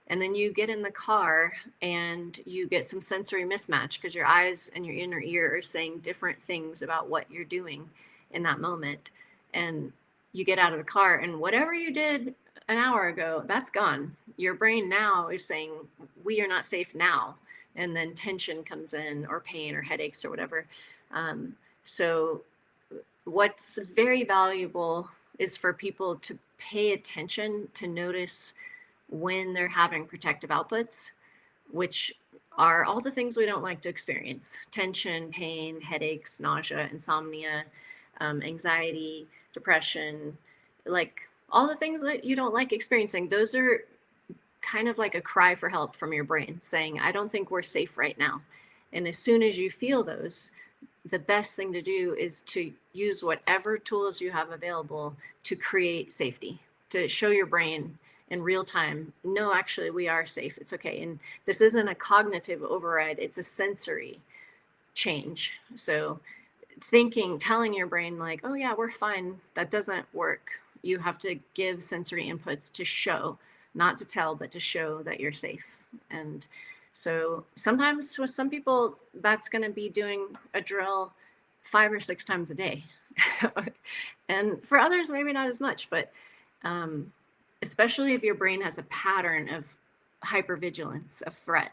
And then you get in the car and you get some sensory mismatch because your eyes and your inner ear are saying different things about what you're doing in that moment. And you get out of the car and whatever you did an hour ago, that's gone. Your brain now is saying, we are not safe now. And then tension comes in, or pain, or headaches, or whatever. So what's very valuable is for people to pay attention to notice when they're having protective outputs, which are all the things we don't like to experience: tension, pain, headaches, nausea, insomnia, anxiety, depression, like all the things that you don't like experiencing. Those are kind of like a cry for help from your brain saying, I don't think we're safe right now. And as soon as you feel those, the best thing to do is to use whatever tools you have available to create safety, to show your brain in real time, no, actually, we are safe. It's okay. And this isn't a cognitive override, it's a sensory change. So telling your brain like, oh yeah, we're fine, that doesn't work. You have to give sensory inputs to show, not to tell, but to show that you're safe. And so sometimes with some people, that's going to be doing a drill 5 or 6 times a day. And for others, maybe not as much, but especially if your brain has a pattern of hypervigilance, of threat,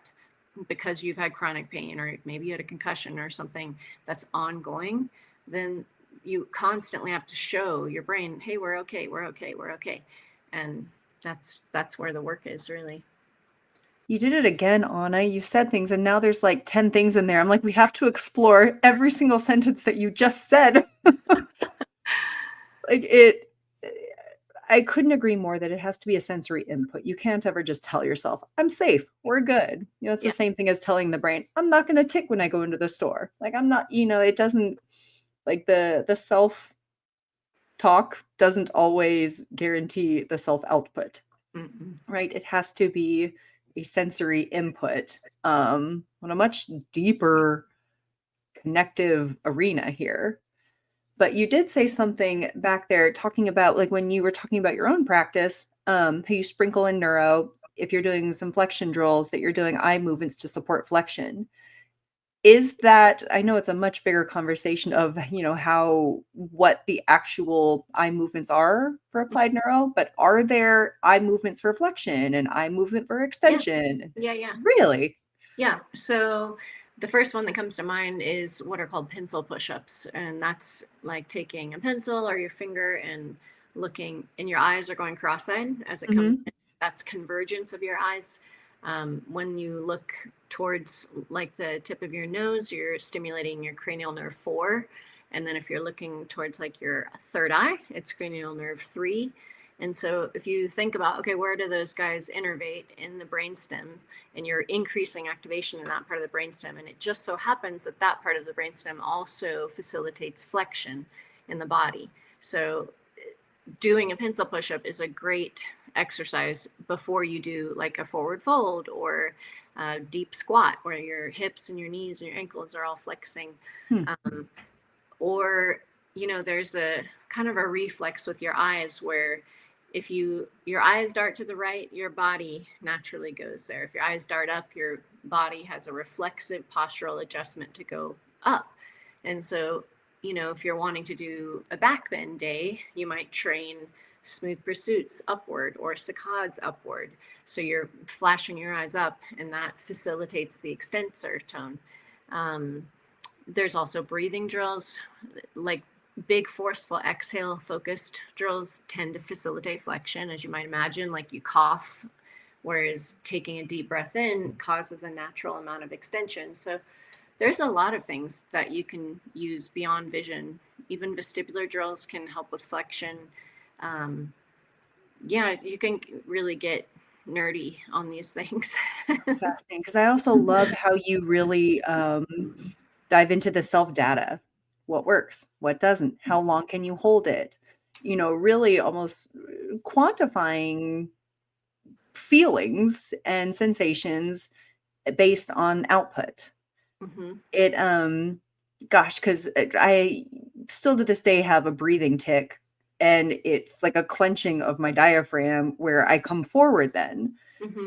because you've had chronic pain, or maybe you had a concussion or something that's ongoing, then you constantly have to show your brain, hey, we're okay, we're okay, we're okay. And that's where the work is, really. You did it again, Anna. You said things, and now there's like 10 things in there. I'm like, we have to explore every single sentence that you just said. I couldn't agree more that it has to be a sensory input. You can't ever just tell yourself, I'm safe, we're good. It's the same thing as telling the brain, I'm not going to tick when I go into the store. Like, I'm not, it doesn't, like the self talk doesn't always guarantee the self output, right? It has to be a sensory input on a much deeper connective arena here. But you did say something back there talking about, like, when you were talking about your own practice, how you sprinkle in neuro. if you're doing some flexion drills, that you're doing eye movements to support flexion. Is that, I know it's a much bigger conversation of, what the actual eye movements are for applied neuro, but are there eye movements for flexion and eye movement for extension? Yeah. Really? Yeah. So the first one that comes to mind is what are called pencil push-ups. And that's like taking a pencil or your finger and looking, and your eyes are going cross-eyed as it comes in. That's convergence of your eyes. When you look towards like the tip of your nose, you're stimulating your cranial nerve 4. And then if you're looking towards like your third eye, it's cranial nerve 3. And so if you think about, okay, where do those guys innervate in the brainstem, and you're increasing activation in that part of the brainstem, and it just so happens that that part of the brainstem also facilitates flexion in the body. So doing a pencil push-up is a great exercise before you do like a forward fold or a deep squat where your hips and your knees and your ankles are all flexing. Or, there's a kind of a reflex with your eyes where if your eyes dart to the right, your body naturally goes there. If your eyes dart up, your body has a reflexive postural adjustment to go up. And so, if you're wanting to do a back bend day, you might train smooth pursuits upward or saccades upward. So you're flashing your eyes up, and that facilitates the extensor tone. There's also breathing drills, like big forceful exhale focused drills tend to facilitate flexion, as you might imagine, like you cough, whereas taking a deep breath in causes a natural amount of extension. So there's a lot of things that you can use beyond vision. Even vestibular drills can help with flexion. You can really get nerdy on these things. Fascinating, because I also love how you really dive into the self-data. What works? What doesn't? How long can you hold it? Really almost quantifying feelings and sensations based on output. It, gosh, because I still to this day have a breathing tic, and it's like a clenching of my diaphragm where I come forward then.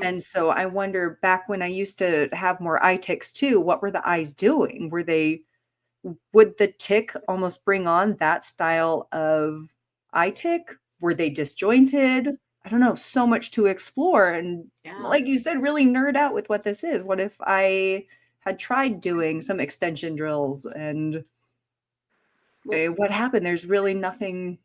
And so I wonder, back when I used to have more eye tics too, what were the eyes doing? Would the tic almost bring on that style of eye tic? Were they disjointed? I don't know, so much to explore. And like you said, really nerd out with what this is. What if I had tried doing some extension drills and what happened? There's really nothing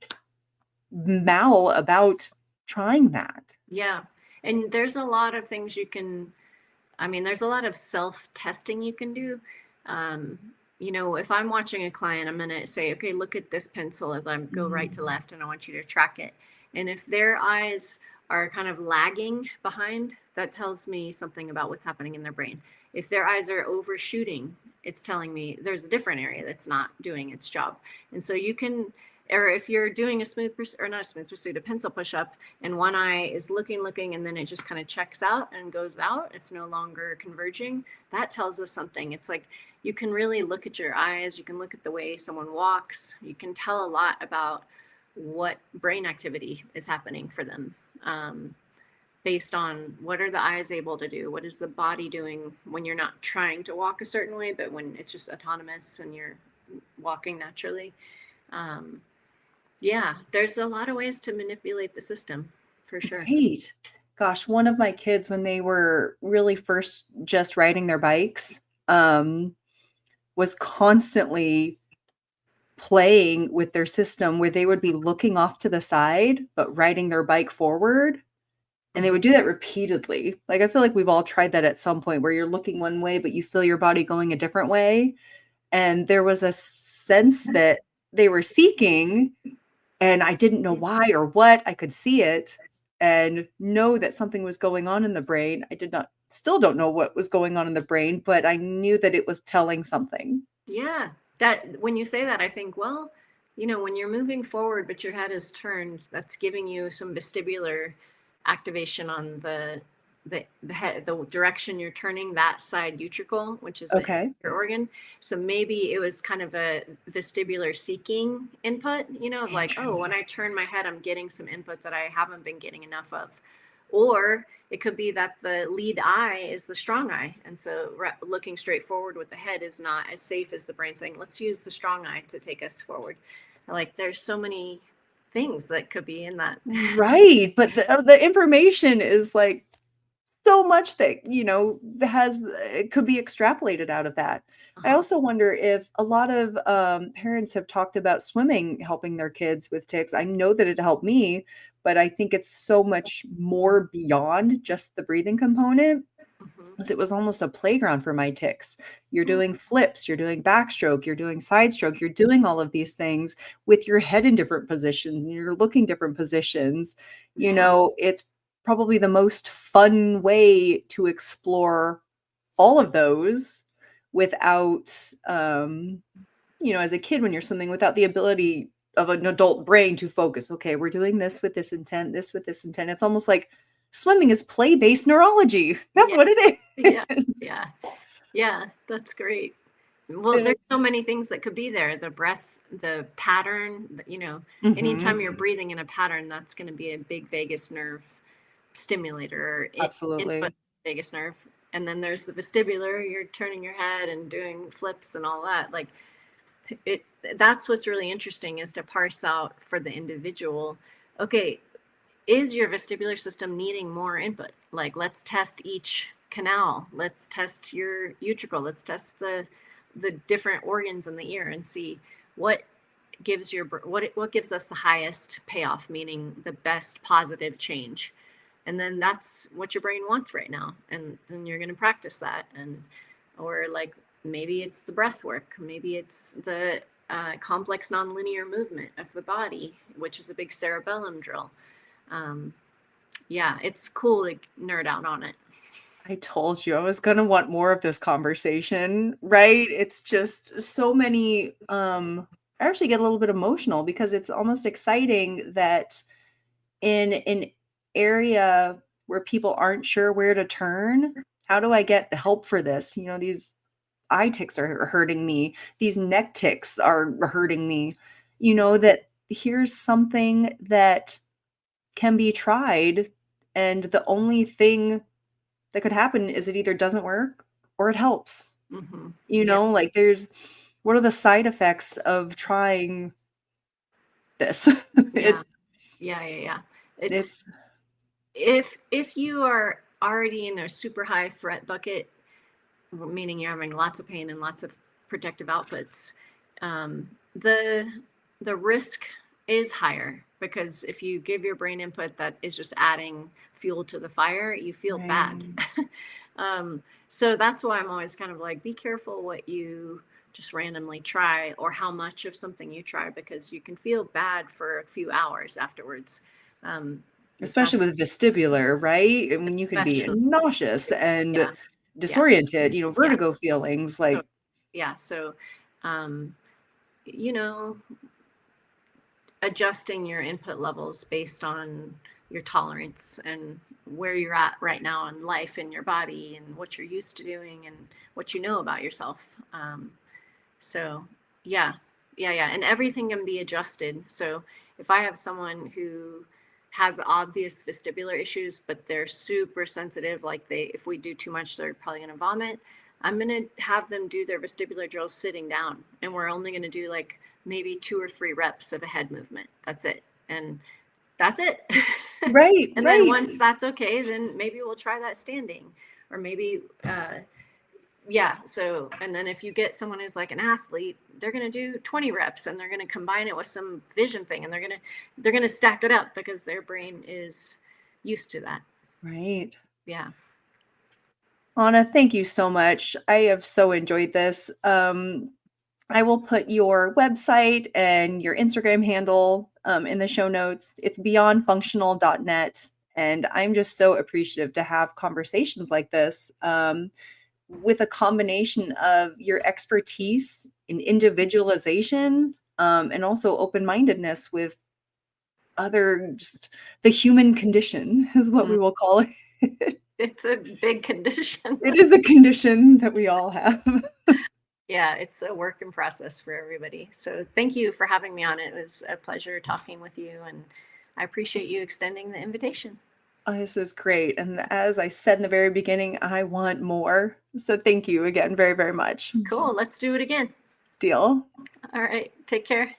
mal about trying that. Yeah. And there's a lot of things there's a lot of self-testing you can do. If I'm watching a client, I'm going to say, okay, look at this pencil as I go right to left, and I want you to track it. And if their eyes are kind of lagging behind, that tells me something about what's happening in their brain. If their eyes are overshooting, it's telling me there's a different area that's not doing its job. And so you can, or if you're doing a pencil push-up, and one eye is looking, and then it just kind of checks out and goes out, it's no longer converging, that tells us something. It's like, you can really look at your eyes, you can look at the way someone walks, you can tell a lot about what brain activity is happening for them, based on what are the eyes able to do, what is the body doing when you're not trying to walk a certain way, but when it's just autonomous and you're walking naturally. There's a lot of ways to manipulate the system, for sure. Right. Gosh, one of my kids, when they were really first just riding their bikes, was constantly playing with their system where they would be looking off to the side, but riding their bike forward. And they would do that repeatedly. Like, I feel like we've all tried that at some point, where you're looking one way, but you feel your body going a different way. And there was a sense that they were seeking, and I didn't know why or what. I could see it and know that something was going on in the brain. Still don't know what was going on in the brain, but I knew that it was telling something. Yeah. That when you say that, I think, well, when you're moving forward, but your head is turned, that's giving you some vestibular activation on the head, the direction you're turning, that side utricle, which is your organ. So maybe it was kind of a vestibular seeking input, of like, oh, when I turn my head, I'm getting some input that I haven't been getting enough of. Or it could be that the lead eye is the strong eye. And so looking straight forward with the head is not as safe as the brain saying, let's use the strong eye to take us forward. Like there's so many things that could be in that. Right. But the information is like so much that, you know, it could be extrapolated out of that. I Uh-huh. also wonder if a lot of parents have talked about swimming helping their kids with tics. I know that it helped me, but I think it's so much more beyond just the breathing component. Mhm. 'Cause it was almost a playground for my tics. You're Mm. doing flips, you're doing backstroke, you're doing side stroke, you're doing all of these things with your head in different positions, you're looking different positions. You Yeah. know, it's probably the most fun way to explore all of those without, you know, as a kid when you're swimming, without the ability of an adult brain to focus. Okay, we're doing this with this intent, this with this intent. It's almost like swimming is play-based neurology. That's Yeah. what it Yeah. is. Yeah. Yeah. That's great. Well, And there's it's so many things that could be there. The breath, the pattern, you know, anytime Mhm. you're breathing in a pattern, that's going to be a big vagus nerve stimulator or input Absolutely. vagus nerve. And then there's the vestibular, you're turning your head and doing flips and all that. Like it, that's what's really interesting is to parse out for the individual. Okay, is your vestibular system needing more input? Like, let's test each canal. Let's test your utricle. Let's test the different organs in the ear and see what gives what gives us the highest payoff, meaning the best positive change. And then that's what your brain wants right now. And then you're going to practice that. And or like maybe it's the breath work, maybe it's the complex nonlinear movement of the body, which is a big cerebellum drill. um, yeah, it's cool to nerd out on it. I told you I was gonna want more of this conversation, right? It's just so many, I actually get a little bit emotional because it's almost exciting that in an area where people aren't sure where to turn, how do I get help for this? You know, these eye ticks are hurting me. These neck ticks are hurting me. You know, that here's something that can be tried, and the only thing that could happen is it either doesn't work or it helps. Hmm. You Yeah, know, like there's what are the side effects of trying this? yeah, It yeah, yeah, yeah. It's it's if you are already in a super high threat bucket, meaning you're having lots of pain and lots of protective outputs, um, the the risk is higher because if you give your brain input that is just adding fuel to the fire, you feel bad. right. So that's why I'm always kind of like, be careful what you just randomly try or how much of something you try because you can feel bad for a few hours afterwards. Um, Especially that's with vestibular, right? I mean, you can be especially, nauseous and yeah, yeah, disoriented, you know, yeah. vertigo feelings, So, like yeah. So, um, you know, adjusting your input levels based on your tolerance and where you're at right now in life and your body and what you're used to doing and what you know about yourself. So yeah, yeah. And everything can be adjusted. So if I have someone who has obvious vestibular issues, but they're super sensitive, like if we do too much, they're probably going to vomit. I'm going to have them do their vestibular drills sitting down. And we're only going to do like maybe 2 or 3 reps of a head movement. That's it. And that's it. right, And then right. once that's okay, then maybe we'll try that standing or maybe, yeah. So, and then if you get someone who's like an athlete, they're going to do 20 reps and they're going to combine it with some vision thing and they're going to stack it up because their brain is used to that. Right. Yeah. Anna, thank you so much. I have so enjoyed this. I will put your website and your Instagram handle in the show notes. It's beyondfunctional.net. And I'm just so appreciative to have conversations like this with a combination of your expertise in individualization and also open mindedness with just the human condition, is what Mm. we will call it. It's a big condition. It is a condition that we all have. Yeah, it's a work in process for everybody. So thank you for having me on. It was a pleasure talking with you and I appreciate you extending the invitation. Oh, this is great. And as I said in the very beginning, I want more. So thank you again very, very much. Cool. Let's do it again. Deal. All right. Take care.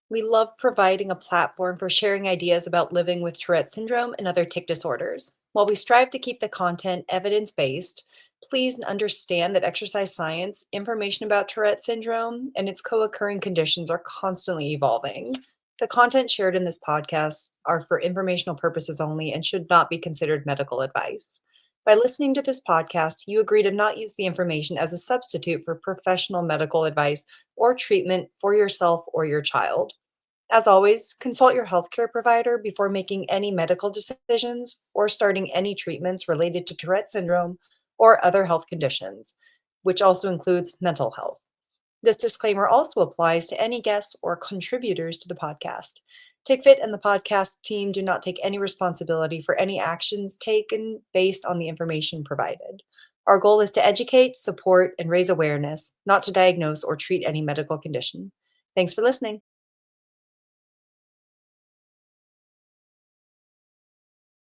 We love providing a platform for sharing ideas about living with Tourette syndrome and other tic disorders. While we strive to keep the content evidence based, please understand that exercise science, information about Tourette syndrome, and its co occurring conditions are constantly evolving. The content shared in this podcast are for informational purposes only and should not be considered medical advice. By listening to this podcast, you agree to not use the information as a substitute for professional medical advice or treatment for yourself or your child. As always, consult your healthcare provider before making any medical decisions or starting any treatments related to Tourette syndrome or other health conditions, which also includes mental health. This disclaimer also applies to any guests or contributors to the podcast. TickFit and the podcast team do not take any responsibility for any actions taken based on the information provided. Our goal is to educate, support, and raise awareness, not to diagnose or treat any medical condition. Thanks for listening.